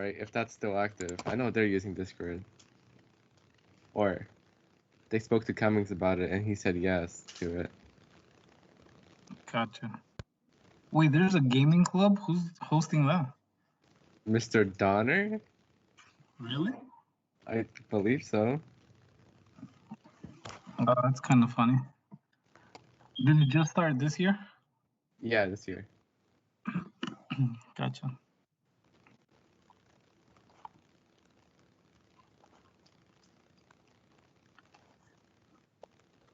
right? If that's still active. I know they're using Discord. Or they spoke to Cummings about it and he said yes to it. Gotcha. Wait, there's a gaming club? Who's hosting that? Mr. Donner? Really? I believe so. Oh, that's kind of funny. Did it just start this year? Yeah, this year. Gotcha.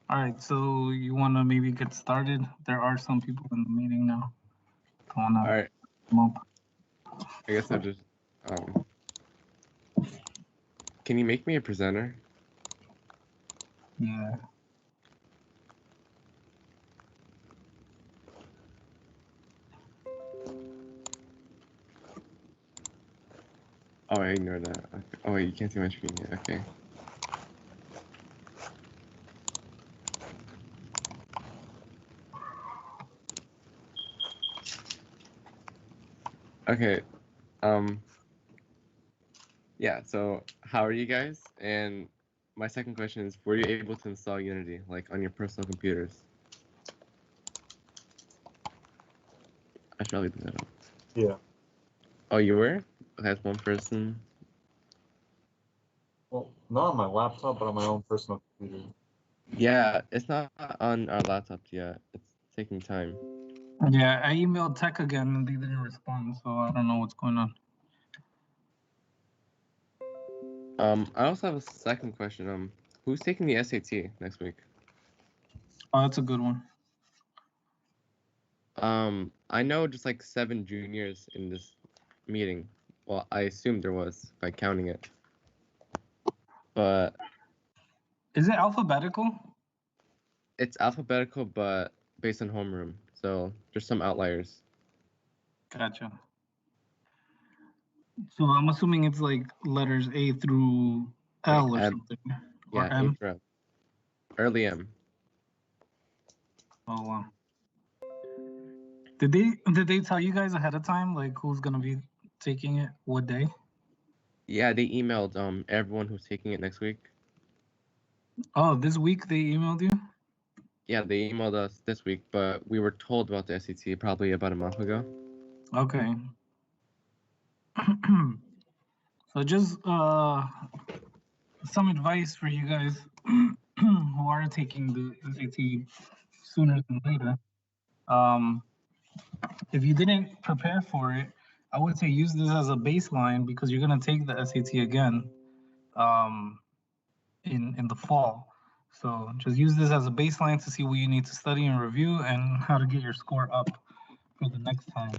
All right, so you want to maybe get started? There are some people in the meeting now. All right. Come up. I guess I'll just. Can you make me a presenter? Yeah. Oh, I ignored that. Okay. Oh, wait, you can't see my screen yet. Okay. Okay. Yeah, so how are you guys? And my second question is, were you able to install Unity, like, on your personal computers? I should probably do that up. Yeah. Oh, you were? That's one person. Well, not on my laptop, but on my own personal computer. Yeah, it's not on our laptops yet. It's taking time. Yeah, I emailed tech again and they didn't respond, so I don't know what's going on. I also have a second question. Who's taking the SAT next week? Oh, that's a good one. I know just like 7 juniors in this meeting. Well, I assume there was by counting it. But is it alphabetical? It's alphabetical, but based on homeroom. So there's some outliers. Gotcha. So I'm assuming it's like letters A through L or something. Or yeah, M. A. Early M. Oh wow. Did they tell you guys ahead of time like who's gonna be taking it what day? Yeah, they emailed everyone who's taking it next week. Oh, this week they emailed you? Yeah, they emailed us this week, but we were told about the SAT probably about a month ago. Okay. So just some advice for you guys who are taking the SAT sooner than later. If you didn't prepare for it, I would say use this as a baseline because you're gonna take the SAT again in the fall. So just use this as a baseline to see what you need to study and review and how to get your score up for the next time.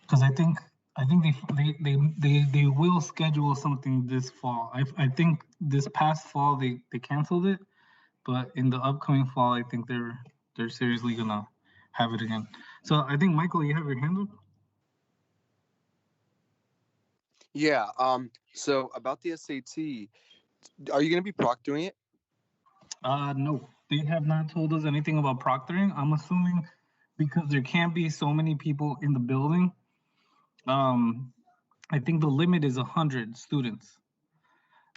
Because I think they will schedule something this fall. I think this past fall they canceled it, but in the upcoming fall I think they're seriously gonna have it again. So I think Michael, you have your hand up. Yeah. So about the SAT, are you going to be proctoring it? No, they have not told us anything about proctoring. I'm assuming because there can't be so many people in the building. I think the limit is 100 students.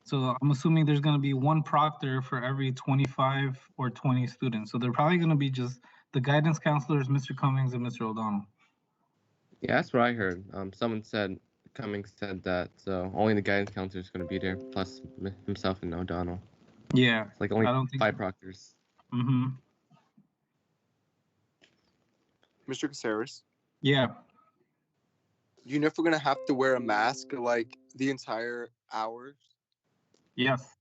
So I'm assuming there's going to be one proctor for every 25 or 20 students. So they're probably going to be just the guidance counselors, Mr. Cummings and Mr. O'Donnell. Yeah, that's what I heard. Someone said, Cummings said that, so only the guidance counselor is going to be there, plus himself and O'Donnell. Yeah. It's like only I don't think 5 proctors. Mm-hmm. Mr. Caceres? Yeah. Do you know if we're going to have to wear a mask like the entire hours? Yes.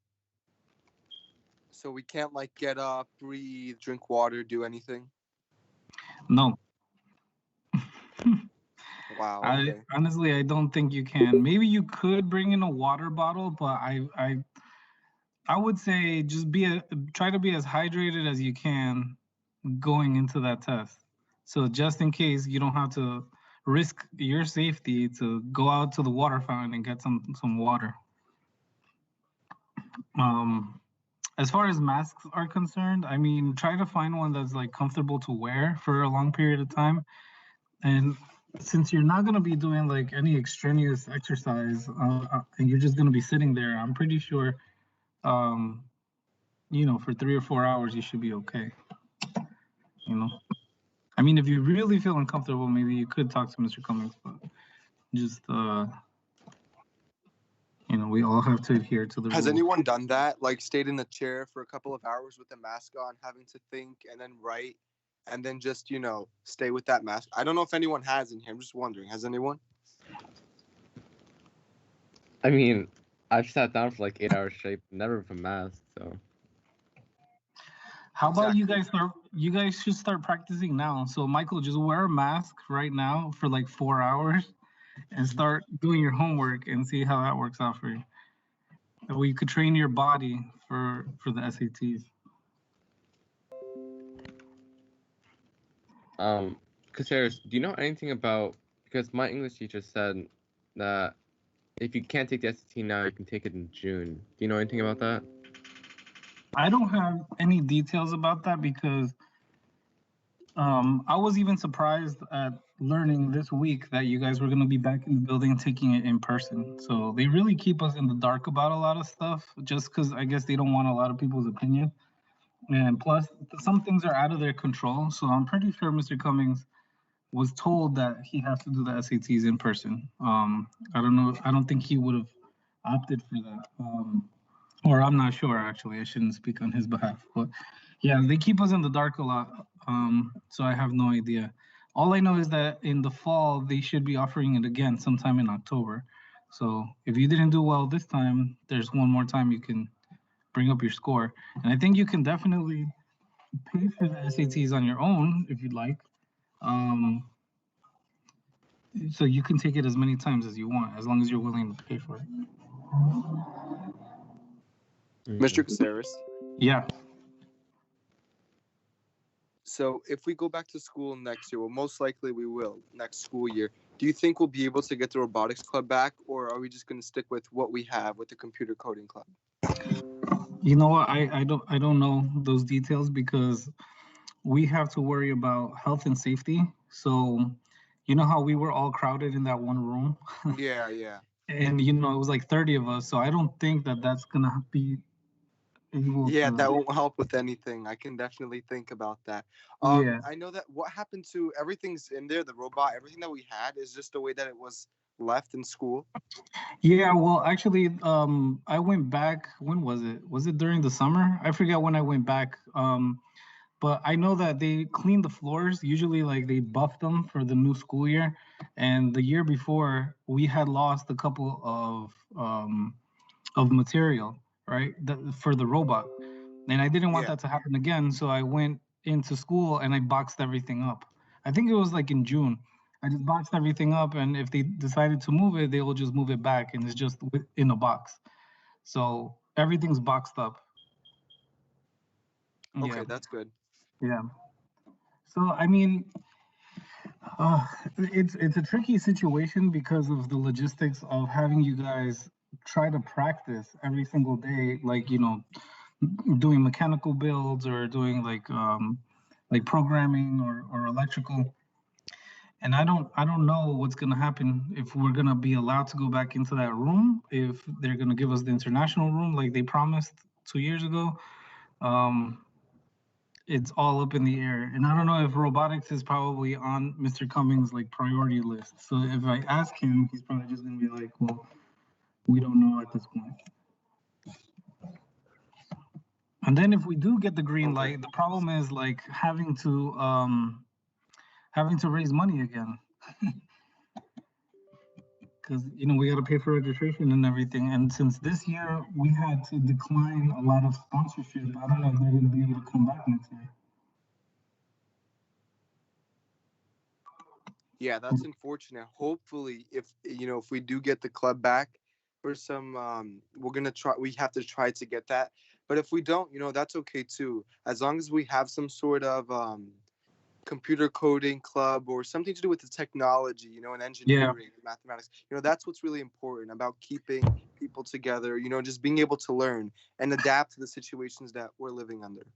So we can't like get up, breathe, drink water, do anything? No. Wow. Okay. Honestly, I don't think you can. Maybe you could bring in a water bottle, but I would say just try to be as hydrated as you can going into that test. So just in case you don't have to risk your safety to go out to the water fountain and get some water. As far as masks are concerned, I mean, try to find one that's like comfortable to wear for a long period of time. And since you're not gonna be doing like any extraneous exercise, and you're just gonna be sitting there, I'm pretty sure, um, for 3 or 4 hours, you should be okay. You know, I mean, if you really feel uncomfortable, maybe you could talk to Mr. Cummings, but just, we all have to adhere to the Has rules. anyone done that? Like stayed in the chair for a couple of hours with the mask on, having to think and then write, and then just stay with that mask? I don't know if anyone has in here. I'm just wondering. Has anyone? I mean, I've sat down for like 8 hours straight, never with a mask, so. How about you Exactly. guys start? You guys should start practicing now. So Michael, just wear a mask right now for like 4 hours and start doing your homework and see how that works out for you. That way you could train your body for the SATs. Caceres, do you know anything about, because my English teacher said that if you can't take the SAT now, you can take it in June. Do you know anything about that? I don't have any details about that because I was even surprised at learning this week that you guys were going to be back in the building taking it in person. So they really keep us in the dark about a lot of stuff just because I guess they don't want a lot of people's opinion. And plus, some things are out of their control. So I'm pretty sure Mr. Cummings was told that he has to do the SATs in person. I don't know. I don't think he would have opted for that. Or I'm not sure, actually. I shouldn't speak on his behalf. But yeah, they keep us in the dark a lot. So I have no idea. All I know is that in the fall, they should be offering it again sometime in October. So if you didn't do well this time, there's one more time you can bring up your score. And I think you can definitely pay for the SATs on your own if you'd like. Um, so you can take it as many times as you want, as long as you're willing to pay for it. Mr. Caceres. Yeah. So if we go back to school next year, well, most likely we will next school year. Do you think we'll be able to get the robotics club back, or are we just going to stick with what we have with the computer coding club? You know what? I don't know those details because we have to worry about health and safety. So, you know how we were all crowded in that one room, Yeah, yeah. and it was like 30 of us. So I don't think that that's gonna be able Yeah, to. that won't help with anything. I can definitely think about that. Yeah. I know that what happened to everything's in there, the robot, everything that we had is just the way that it was left in school. Yeah, well, actually, I went back. When was it? Was it during the summer? I forget when I went back. But I know that they clean the floors. Usually, like they buff them for the new school year. And the year before, we had lost a couple of material, right, for the robot. And I didn't want Yeah. that to happen again, so I went into school and I boxed everything up. I think it was like in June. I just boxed everything up, and if they decided to move it, they will just move it back, and it's just in a box. So everything's boxed up. Okay, Yeah, that's good. yeah. So I mean, it's a tricky situation because of the logistics of having you guys try to practice every single day, like doing mechanical builds or doing like programming or electrical. And I don't know what's gonna happen if we're gonna be allowed to go back into that room, if they're gonna give us the international room like they promised 2 years ago. Um, it's all up in the air, and I don't know if robotics is probably on Mr. Cummings' like priority list. So if I ask him, he's probably just gonna be like, "Well, we don't know at this point." And then if we do get the green Okay. light, the problem is like having to raise money again. Because we got to pay for registration and everything. And since this year we had to decline a lot of sponsorship, I don't know if they're going to be able to come back next year. Yeah, that's unfortunate. Hopefully, if we do get the club back for some, we're gonna try. We have to try to get that. But if we don't, that's okay too. As long as we have some sort of computer coding club or something to do with the technology, and Yeah. engineering, mathematics. That's what's really important about keeping people together, you know, just being able to learn and adapt to the situations that we're living under.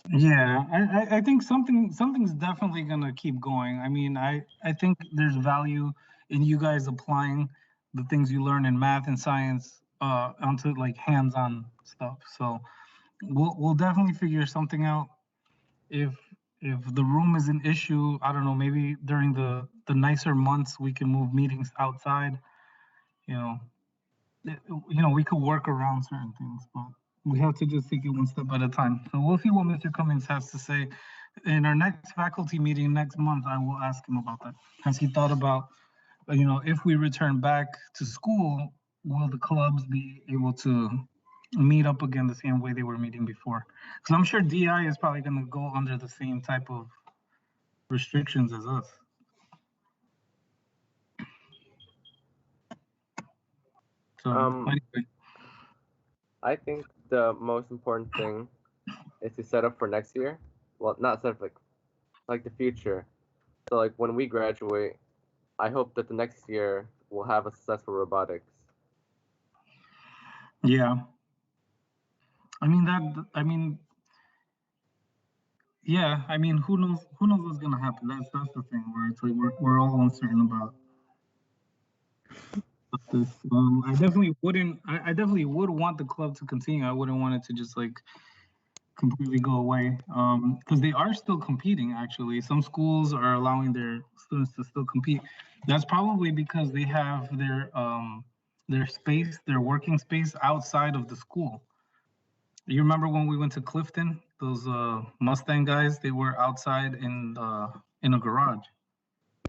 Yeah, I think something's definitely gonna keep going. I mean, I think there's value in you guys applying the things you learn in math and science onto like hands-on stuff. So we'll definitely figure something out. If if the room is an issue, I don't know, maybe during the nicer months we can move meetings outside. You know, we could work around certain things, but we have to just take it one step at a time. So we'll see what Mr. Cummings has to say. In our next faculty meeting next month, I will ask him about that. Has he thought about, if we return back to school, will the clubs be able to meet up again the same way they were meeting before? Because I'm sure DI is probably going to go under the same type of restrictions as us. So anyway. I think the most important thing is to set up for next year. Well, not set up like the future. So like when we graduate, I hope that the next year we'll have a successful robotics. Yeah. Who knows what's gonna happen? That's the thing where it's like we're all uncertain about this. I definitely would want the club to continue. I wouldn't want it to just like completely go away. Because they are still competing actually. Some schools are allowing their students to still compete. That's probably because they have their space, their working space outside of the school. You remember when we went to Clifton? Those Mustang guys, they were outside in a garage.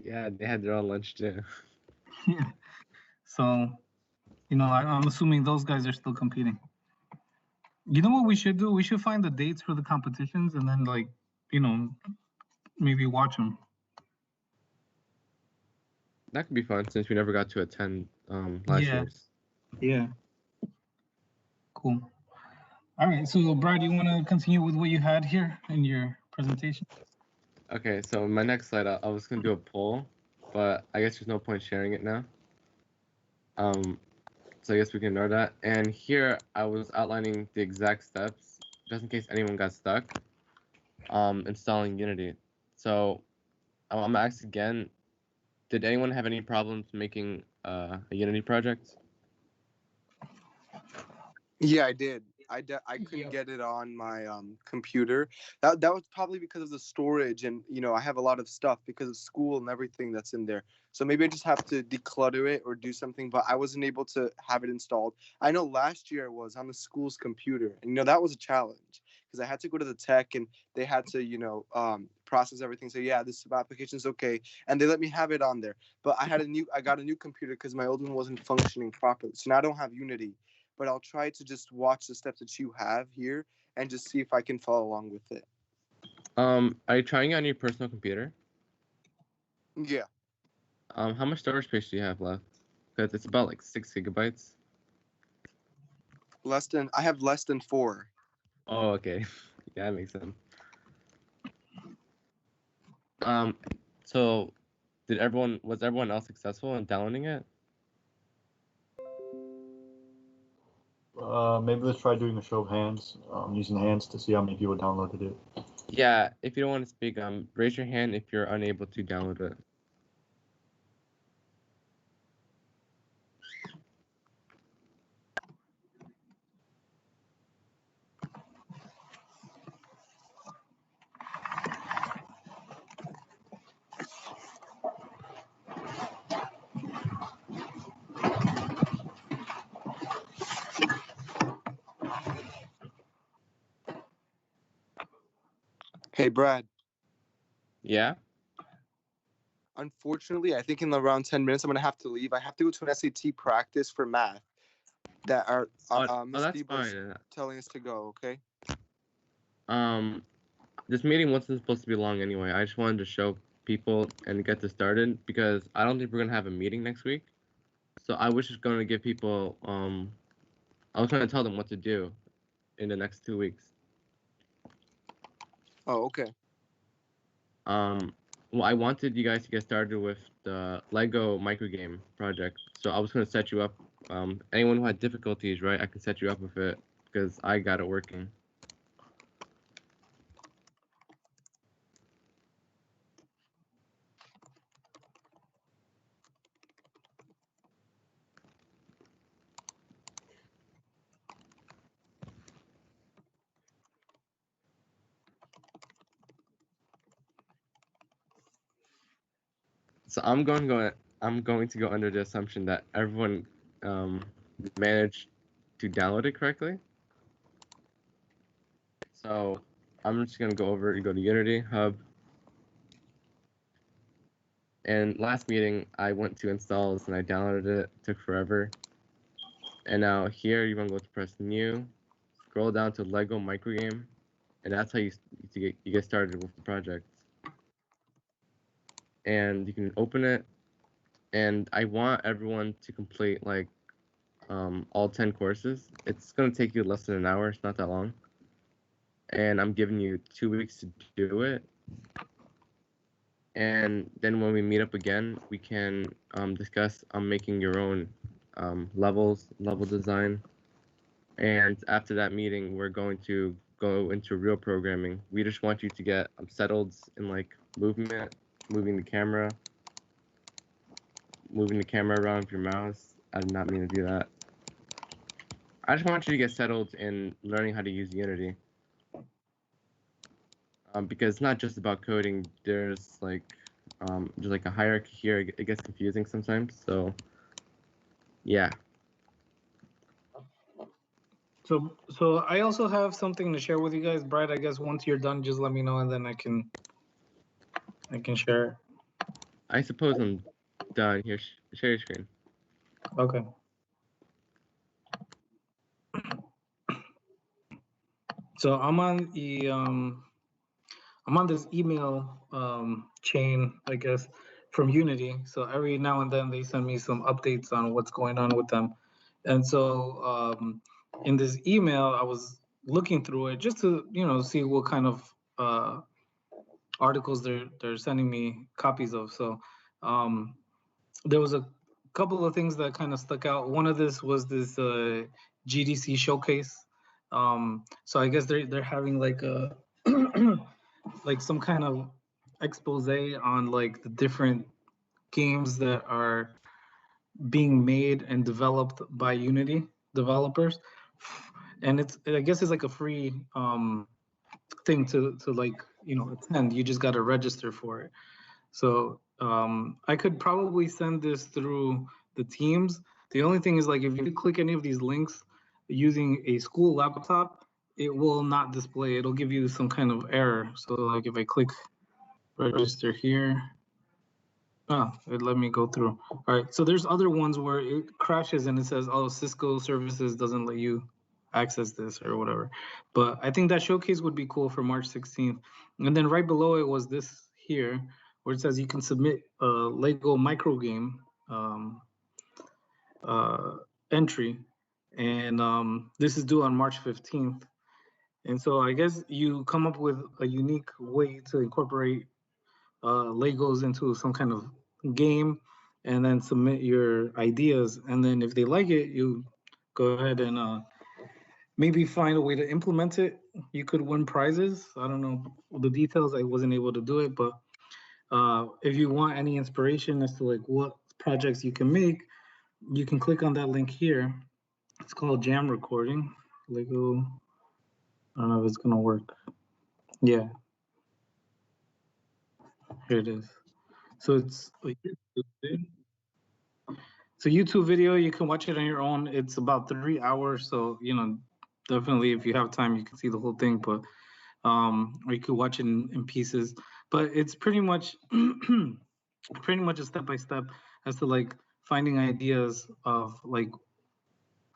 Yeah, they had their own lunch too. Yeah. So, I'm assuming those guys are still competing. You know what we should do? We should find the dates for the competitions and then maybe watch them. That could be fun since we never got to attend last year's. Yeah. Cool. All right. So, Brad, you want to continue with what you had here in your presentation? Okay. So my next slide, I was gonna do a poll, but I guess there's no point sharing it now. So I guess we can ignore that. And here I was outlining the exact steps, just in case anyone got stuck, installing Unity. So I'm gonna ask again, did anyone have any problems making a Unity project? Yeah, I did. I couldn't get it on my computer. That was probably because of the storage, and I have a lot of stuff because of school and everything that's in there. So maybe I just have to declutter it or do something. But I wasn't able to have it installed. I know last year was on the school's computer, and that was a challenge because I had to go to the tech and they had to process everything. So yeah, this application is okay, and they let me have it on there. But I got a new computer because my old one wasn't functioning properly. So now I don't have Unity. But I'll try to just watch the steps that you have here and just see if I can follow along with it. Are you trying it on your personal computer? Yeah. How much storage space do you have left? Because it's about like 6 gigabytes. I have less than 4. Oh, okay. Yeah, that makes sense. So was everyone else successful in downloading it? Maybe let's try doing a show of hands, using hands to see how many people downloaded it. Yeah, if you don't want to speak, raise your hand if you're unable to download it. Hey, Brad. Yeah? Unfortunately, I think in around 10 minutes, I'm going to have to leave. I have to go to an SAT practice for math that are Ms. That's Debo's fine. telling us to go, okay? This meeting wasn't supposed to be long anyway. I just wanted to show people and get this started because I don't think we're gonna have a meeting next week. So I was just gonna give people I was trying to tell them what to do in the next 2 weeks. Oh, okay. Well, I wanted you guys to get started with the Lego microgame project. So I was gonna set you up. Anyone who had difficulties, right? I can set you up with it because I got it working. So I'm going to go under the assumption that everyone managed to download it correctly. So I'm just gonna go over and go to Unity Hub. And last meeting I went to install this and I downloaded it. It took forever. And now here you're gonna go to press new, scroll down to Lego microgame, and that's how you get started with the project. And you can open it. And I want everyone to complete like all 10 courses. It's gonna take you less than an hour. It's not that long. And I'm giving you 2 weeks to do it. And then when we meet up again, we can discuss making your own level design. And after that meeting, we're going to go into real programming. We just want you to get settled in like movement, moving the camera around with your mouse. I did not mean to do that. I just want you to get settled in learning how to use Unity. Because it's not just about coding. There's like a hierarchy here. It gets confusing sometimes. So yeah. So I also have something to share with you guys, Brad. I guess once you're done, just let me know and then I can share. I suppose I'm done. Here, share your screen. Okay. So I'm on this email chain, I guess, from Unity. So every now and then they send me some updates on what's going on with them. And so in this email, I was looking through it just to, see what kind of articles they're sending me copies of. So there was a couple of things that kind of stuck out. One of this was this GDC showcase. So I guess they're having like a like some kind of expose on like the different games that are being made and developed by Unity developers. And I guess it's like a free thing to like, attend. You just got to register for it. So I could probably send this through the Teams. The only thing is like if you click any of these links using a school laptop, it will not display. It'll give you some kind of error. So like if I click register here, it let me go through. All right, so there's other ones where it crashes and it says, oh, Cisco services doesn't let you access this or whatever. But I think that showcase would be cool for March 16th. And then right below it was this here, where it says you can submit a Lego micro game entry. And this is due on March 15th. And so I guess you come up with a unique way to incorporate Legos into some kind of game and then submit your ideas. And then if they like it, you go ahead and maybe find a way to implement it. You could win prizes. I don't know the details. I wasn't able to do it, but if you want any inspiration as to like what projects you can make, you can click on that link here. It's called Jam Recording. Lego. I don't know if it's gonna work. Yeah. Here it is. So it's a YouTube video. You can watch it on your own. It's about 3 hours. So, definitely if you have time, you can see the whole thing, but or you could watch it in pieces. But it's pretty much a step-by-step as to like finding ideas of like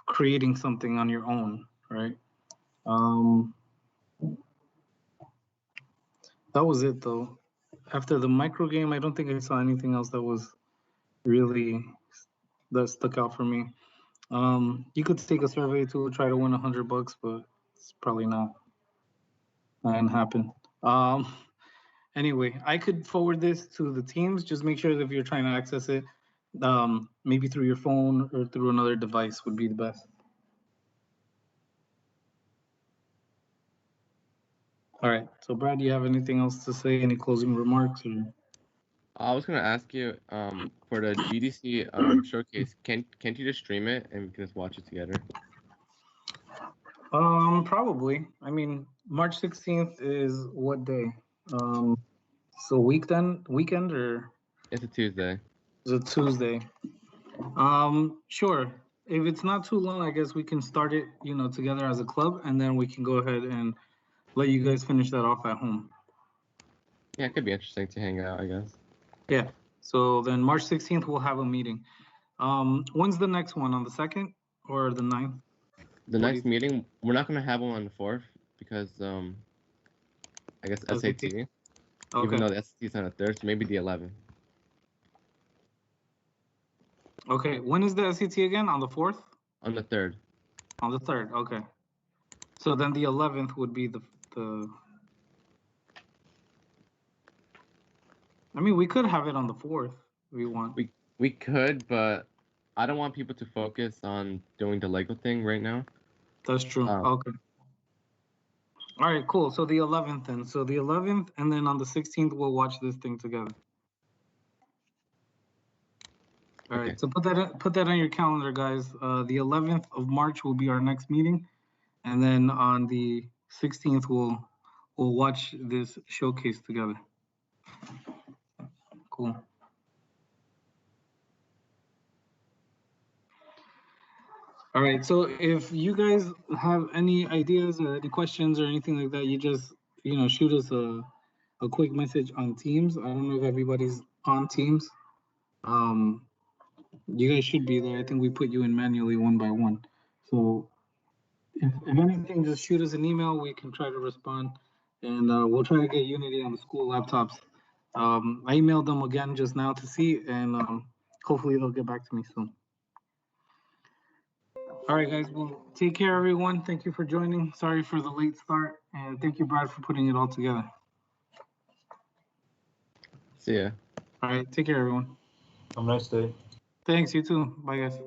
creating something on your own, right? That was it though. After the micro game, I don't think I saw anything else that was really that stuck out for me. You could take a survey to try to win $100, but it's probably not gonna happen. Anyway, I could forward this to the teams. Just make sure that if you're trying to access it, maybe through your phone or through another device would be the best. All right. So, Brad, do you have anything else to say? Any closing remarks? Or... I was gonna ask you, for the GDC showcase, can't you just stream it and we can just watch it together? Probably. I mean, March 16th is what day? So weekend or It's a Tuesday. is it Tuesday? Sure. If it's not too long, I guess we can start it, together as a club, and then we can go ahead and let you guys finish that off at home. Yeah, it could be interesting to hang out, I guess. Yeah. So then March 16th, we'll have a meeting. When's the next one? On the 2nd or the 9th? The next meeting, we're not gonna have one on the 4th because I guess SAT. Okay. Even though the SAT is on the 3rd, so maybe the 11th. Okay. When is the SAT again? On the 4th? On the 3rd. On the 3rd. Okay. So then the 11th would be the. I mean, we could have it on the 4th if we want. We could, but I don't want people to focus on doing the Lego thing right now. That's true. Okay. All right, cool. So the 11th then. So the 11th, and then on the 16th, we'll watch this thing together. All right. So put that on your calendar, guys. The 11th of March will be our next meeting, and then on the 16th, we'll watch this showcase together. Cool. All right. So if you guys have any ideas or any questions or anything like that, you just shoot us a quick message on Teams. I don't know if everybody's on Teams. You guys should be there. I think we put you in manually one by one. So if anything, just shoot us an email. We can try to respond, and we'll try to get Unity on the school laptops. I emailed them again just now to see, and hopefully they'll get back to me soon. All right, guys. Well, take care, everyone. Thank you for joining. Sorry for the late start, and thank you, Brad, for putting it all together. See ya. All right. Take care, everyone. Have a nice day. Thanks. You too. Bye, guys.